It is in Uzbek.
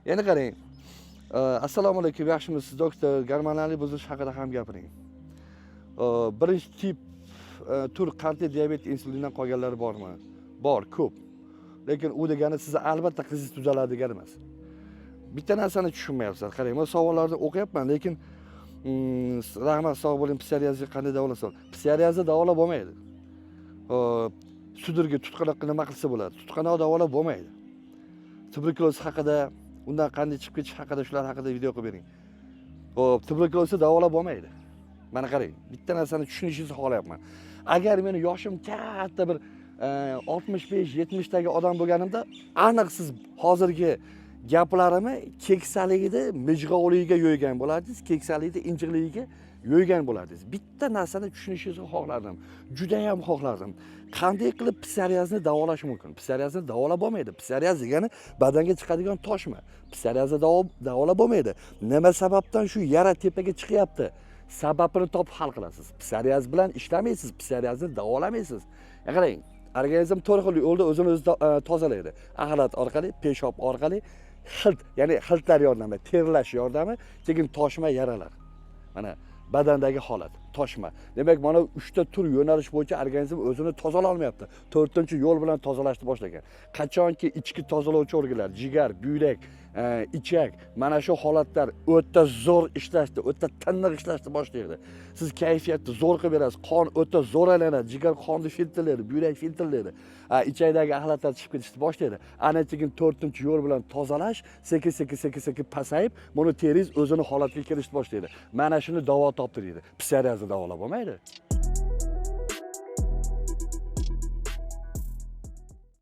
Endi qarang. Assalomu alaykum, yaxshimisiz doktor? Gormonal buzish haqida ham gapiring. Birinchi tip tur qandli diabet insulindan qolganlar bormi? Bor, ko'p. Lekin u degani sizni albatta qizingiz tuzaladi degani emas. Bitta narsani tushunmayapsiz. Qarang, men savollarni o'qiyapman, lekin rahmat, sog' bo'ling, psoriazga qanday davolasa? Psoriazni davolab bo'lmaydi. Sudirga tutqanoqqa nima qilsa bo'ladi? Tutqanoq davolab bo'lmaydi. Tuberkuloz haqida, undan qanday chiqib ketish haqida, shular haqida video qilib bering. Tuberkulozni davolab bo'lmaydi. Mana qarang, bitta narsani tushunishingizni xohlayapman. Agar meni yoshim katta bir 65-70 dagi odam bo'lganimda, aniq siz hozirgi gaplarimni keksaligida mijg'ovligiga yo'ygan bo'lardingiz, keksaligida injiqligiga yo'ygan bo'lardingiz. Bitta narsani tushunishingizni xohlardim. Juda ham xohlardim. Qanday qilib psoriazni davolash mumkin? Psoriazni davolab bo'lmaydi. Psoriaz degani badanga chiqadigan toshma. Psoriazni davolab bo'lmaydi. Nima sababdan shu yara tepaga chiqyapti? Sababini topib hal qilasiz. Psoriaz bilan ishlamaysiz, psoriazni davolamaysiz. Qarang, organizm to'rt xil yo'lda o'zini o'zi tozalaydi. Axlat orqali, peshob orqali, ya'ni xiltlar yordamida, terlash yordami, keyin toshma yaralar. Mana badandagi holat, toshma. Demak, mana 3 ta tur yo'nalish bo'yicha organizm o'zini tozalay olmayapti. 4-yo'l bilan tozalashni boshlagan. Qachonki ichki tozalovchi organlar, jigar, buyrak, ichak, mana shu holatlar o'ta zo'r ishlashdi, o'ta tiniq ishlashni boshlaydi. Siz kayfiyatni zo'r qilib berasiz, qon o'ta zo'r aylanadi, jigar qonni filtrlaydi, buyrak filtrlaydi. Ichakdagi axlatlar chiqib ketishni boshlaydi. Ana keyin 4-yo'l bilan tozalash sekin pasayib, buni teringiz o'zini holatiga kelishni boshlaydi. Mana shuni davo toptiradi. Psoriazni davolab bo'lmaydi.